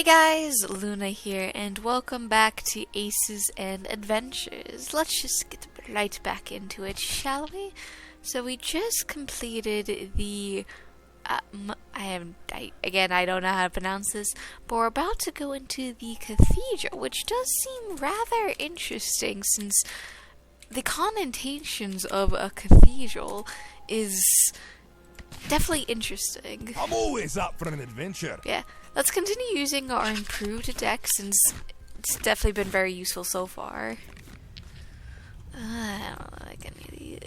Hey guys, Luna here, and welcome back to Aces and Adventures. Let's just get right back into it, shall we? So we just completed the, I don't know how to pronounce this, but we're about to go into the Cathedral, which does seem rather interesting since the connotations of a cathedral is definitely interesting. I'm always up for an adventure. Yeah, let's continue using our improved deck since it's definitely been very useful so far. I don't like any of these.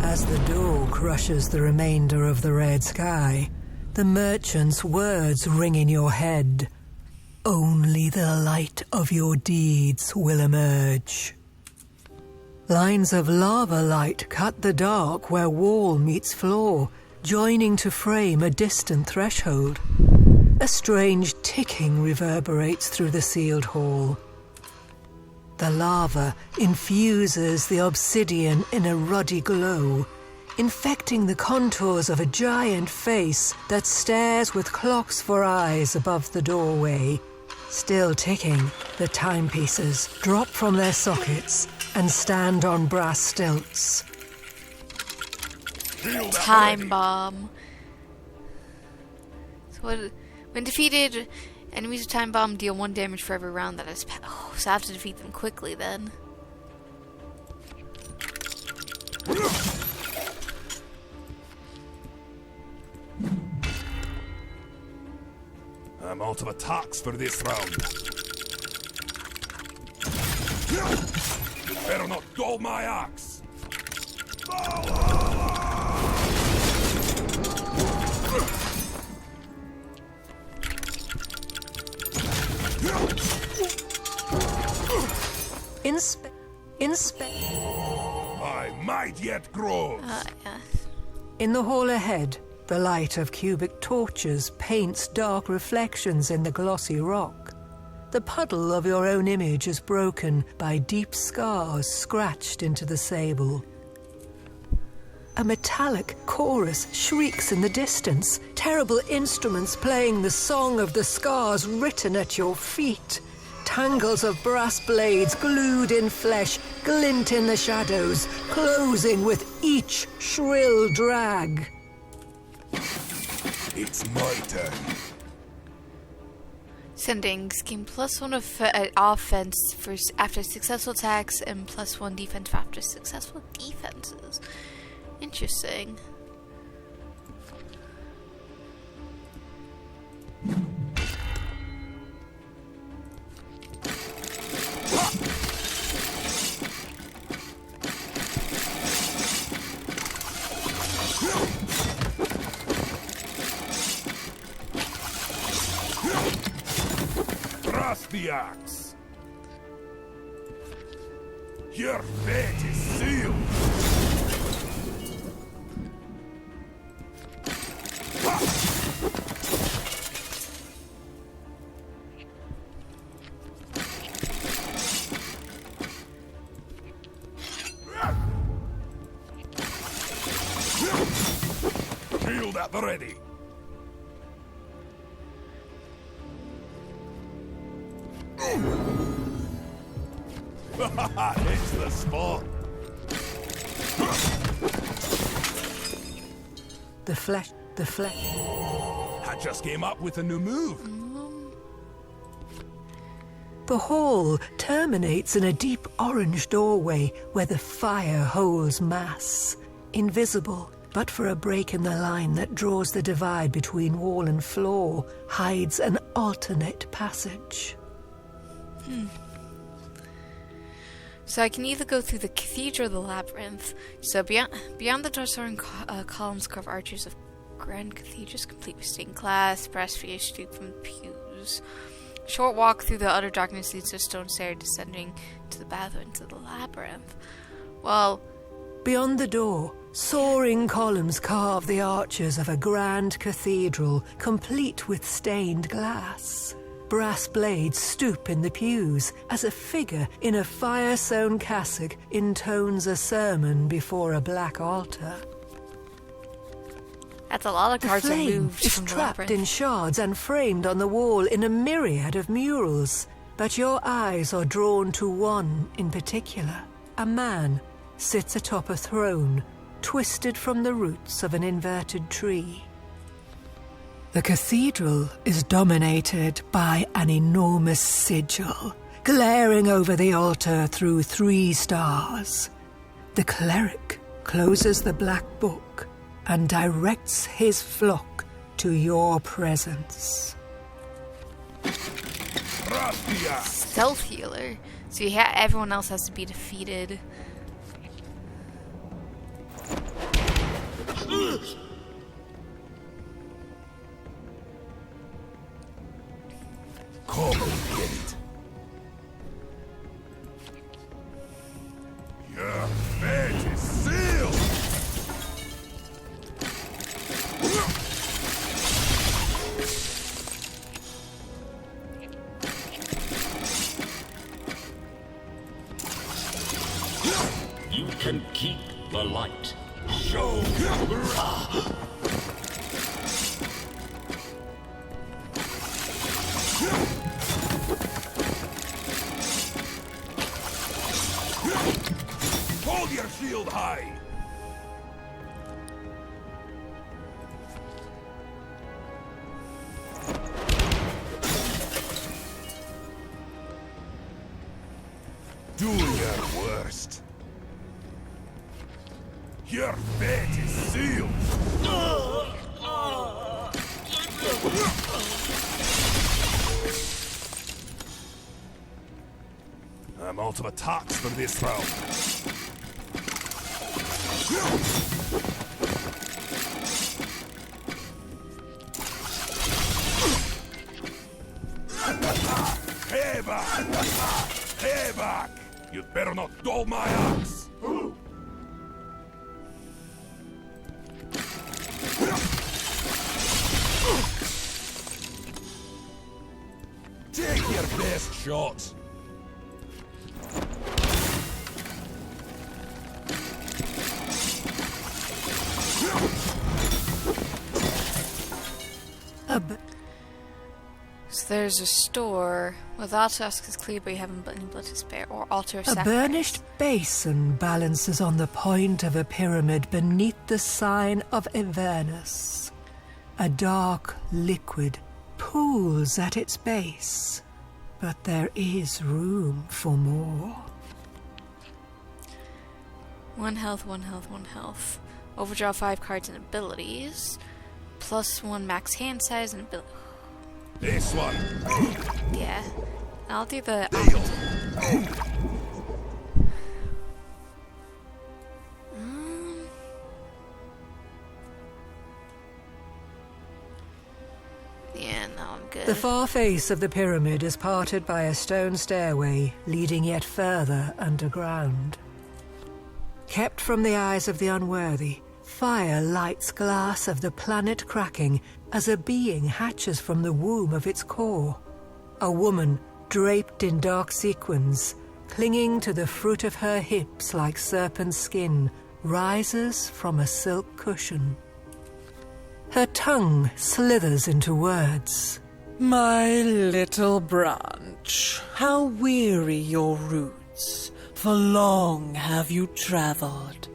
As the door crushes the remainder of the red sky, the merchant's words ring in your head. Only the light of your deeds will emerge. Lines of lava light cut the dark where wall meets floor, joining to frame a distant threshold. A strange ticking reverberates through the sealed hall. The lava infuses the obsidian in a ruddy glow, infecting the contours of a giant face that stares with clocks for eyes above the doorway. Still ticking, the timepieces drop from their sockets and stand on brass stilts. Time bomb. So when defeated, enemies with time bomb deal 1 damage for every round that has passed. Oh, so I have to defeat them quickly then. I'm out of attacks for this round. You better not dull my axe. My might yet grows. Yeah. In the hall ahead, the light of cubic torches paints dark reflections in the glossy rock. The puddle of your own image is broken by deep scars scratched into the sable. A metallic chorus shrieks in the distance, terrible instruments playing the song of the scars written at your feet. Tangles of brass blades glued in flesh glint in the shadows, closing with each shrill drag. It's my turn. Sendings gain +1 of offense after successful attacks and +1 defense after successful defenses. Interesting. Thrust the axe. Your fate is sealed. Shield at the ready. It's the spot. The flesh. I just came up with a new move. The hall terminates in a deep orange doorway where the fire holds mass. Invisible, but for a break in the line that draws the divide between wall and floor, hides an alternate passage. So I can either go through the cathedral or the labyrinth. So beyond the dorsal columns carve arches of grand cathedrals complete with stained glass, brass figures stoop from the pews. Short walk through the utter darkness leads to a stone stair descending to the bathroom into the labyrinth. Well, beyond the door, soaring columns carve the arches of a grand cathedral complete with stained glass. Brass blades stoop in the pews as a figure in a fire-sown cassock intones a sermon before a black altar. That's a lot of The cards flame removed is from the trapped labyrinth. in shards and framed on the wall in a myriad of murals. But your eyes are drawn to one in particular. A man sits atop a throne, twisted from the roots of an inverted tree. The cathedral is dominated by an enormous sigil, glaring over the altar through 3 stars. The cleric closes the black book and directs his flock to your presence. Stealth healer. So everyone else has to be defeated. Come and get it. Your fate is sealed. You can keep the light. Show. Hold your shield high. Do your worst. Your fate is sealed. I'm out of attacks for this round. Payback! Payback! You'd better not dull my axe! Take your best shot! So there's a store with Autosk is clear, but you haven't any blood to spare, or altar of A sacrifice. burnished basin balances on the point of a pyramid beneath the sign of Avernus. A dark liquid pools at its base, but there is room for more. 1 health, 1 health, 1 health. Overdraw 5 cards and abilities. +1 max hand size and ability. This one. Yeah. I'll do the Deal. Yeah, no, I'm good. The far face of the pyramid is parted by a stone stairway leading yet further underground. Kept from the eyes of the unworthy, fire lights glass of the planet cracking as a being hatches from the womb of its core. A woman draped in dark sequins, clinging to the fruit of her hips like serpent skin, rises from a silk cushion. Her tongue slithers into words. My little branch, how weary your roots, for long have you travelled.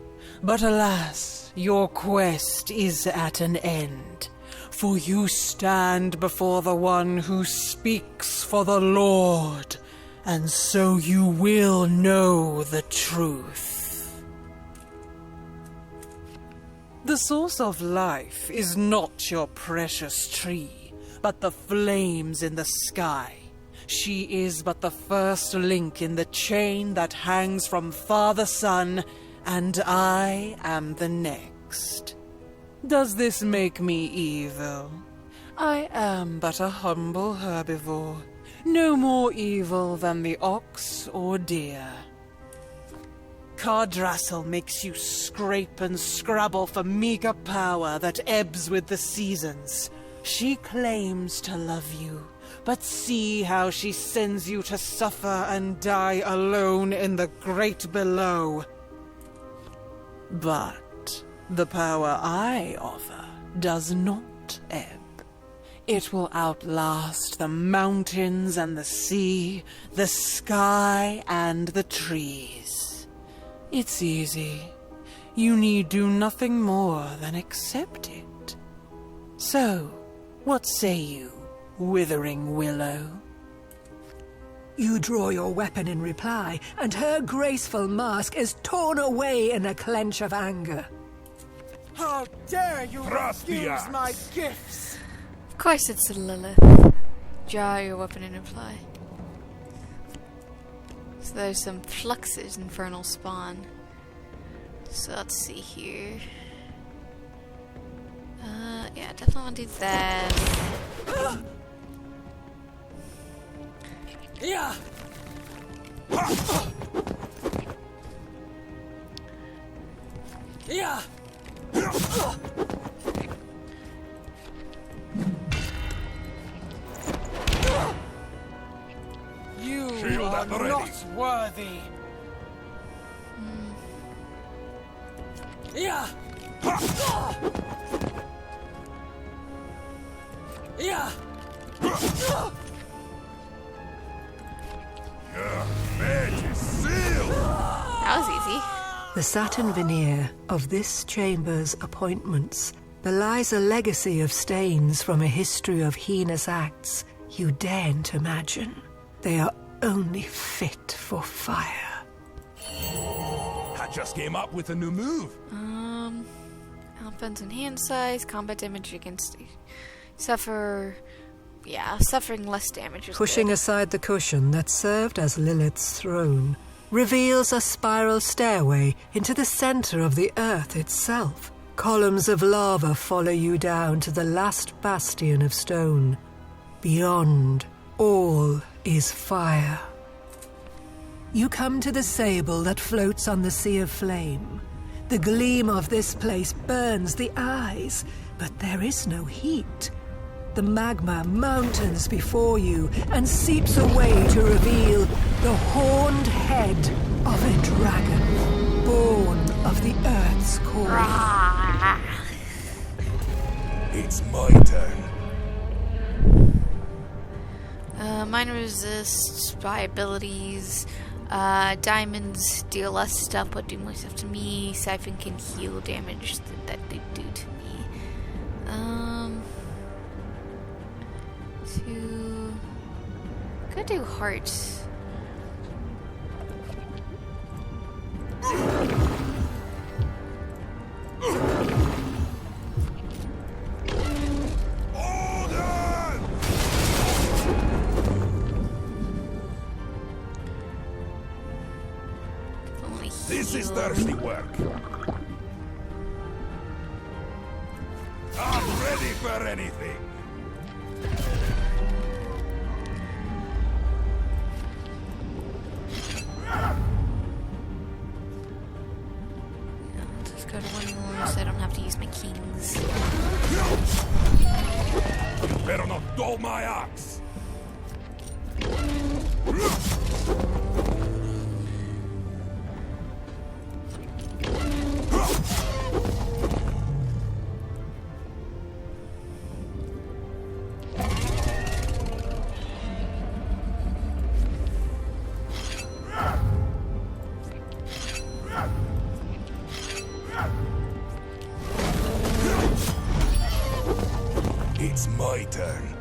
But alas, your quest is at an end, for you stand before the one who speaks for the Lord, and so you will know the truth. The source of life is not your precious tree, but the flames in the sky. She is but the first link in the chain that hangs from Father Sun, and I am the next. Does this make me evil? I am but a humble herbivore, no more evil than the ox or deer. Cardrassil makes you scrape and scrabble for meager power that ebbs with the seasons. She claims to love you, but see how she sends you to suffer and die alone in the great below. But the power I offer does not ebb. It will outlast the mountains and the sea, the sky and the trees. It's easy. You need do nothing more than accept it. So, what say you, withering willow? You draw your weapon in reply, and her graceful mask is torn away in a clench of anger. How dare you Thrust the refuse axe. my gifts! Of course it's Lilith. Draw your weapon in reply. So there's some Flux's infernal spawn. So let's see here. Yeah, definitely want to do that. Yeah! Yeah! You Shield are at the ready. not worthy. Yeah! Yeah! Edge is sealed! That was easy. The satin veneer of this chamber's appointments belies a legacy of stains from a history of heinous acts you daren't imagine. They are only fit for fire. I just came up with a new move. Offense and hand size, combat damage against suffering less damage is Pushing good. aside the cushion that served as Lilith's throne reveals a spiral stairway into the center of the earth itself. Columns of lava follow you down to the last bastion of stone. Beyond, all is fire. You come to the sable that floats on the sea of flame. The gleam of this place burns the eyes, but there is no heat. The magma mountains before you and seeps away to reveal the horned head of a dragon, born of the earth's core. It's my turn. Minor resists by abilities. Diamonds deal less stuff but do more stuff to me. Siphon can heal damage that they do to me. Could do hearts. This is thirsty work. I'm ready for anything. Let's go to one more so I don't have to use my kings. You better not dull my axe. It's my turn.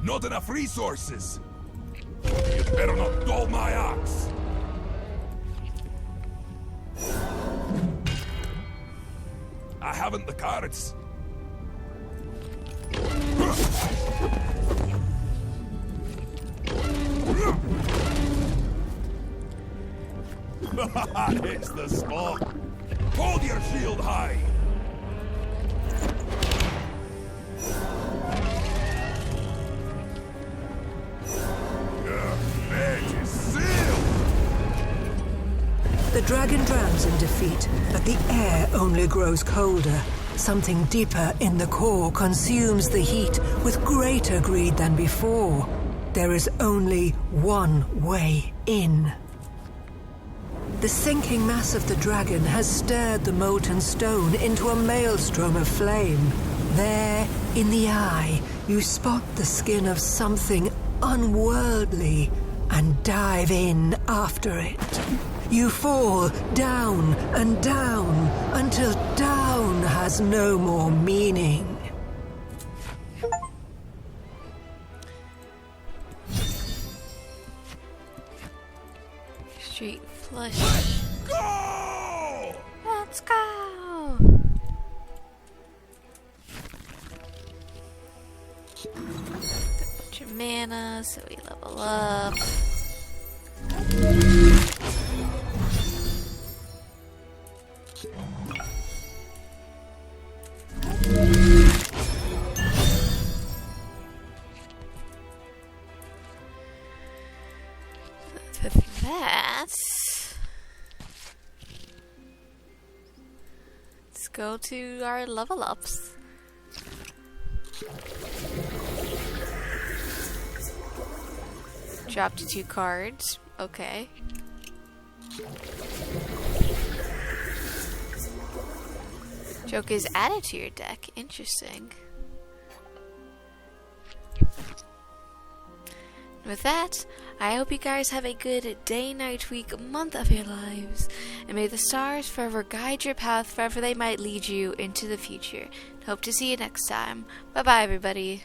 Not enough resources. You better not dull my axe. I haven't the cards. It's the spot. Hold your shield high. Your edge is sealed. The dragon drowns in defeat, but the air only grows colder. Something deeper in the core consumes the heat with greater greed than before. There is only one way in. The sinking mass of the dragon has stirred the molten stone into a maelstrom of flame. There, in the eye, you spot the skin of something unworldly and dive in after it. You fall down and down until down has no more meaning. Street flush. Go! Let's go! Bunch of mana, so we level up. With that, let's go to our level ups. Drop to 2 cards. Okay. Joke is added to your deck. Interesting. With that, I hope you guys have a good day, night, week, month of your lives, and may the stars forever guide your path wherever they might lead you into the future. Hope to see you next time. Bye bye, everybody.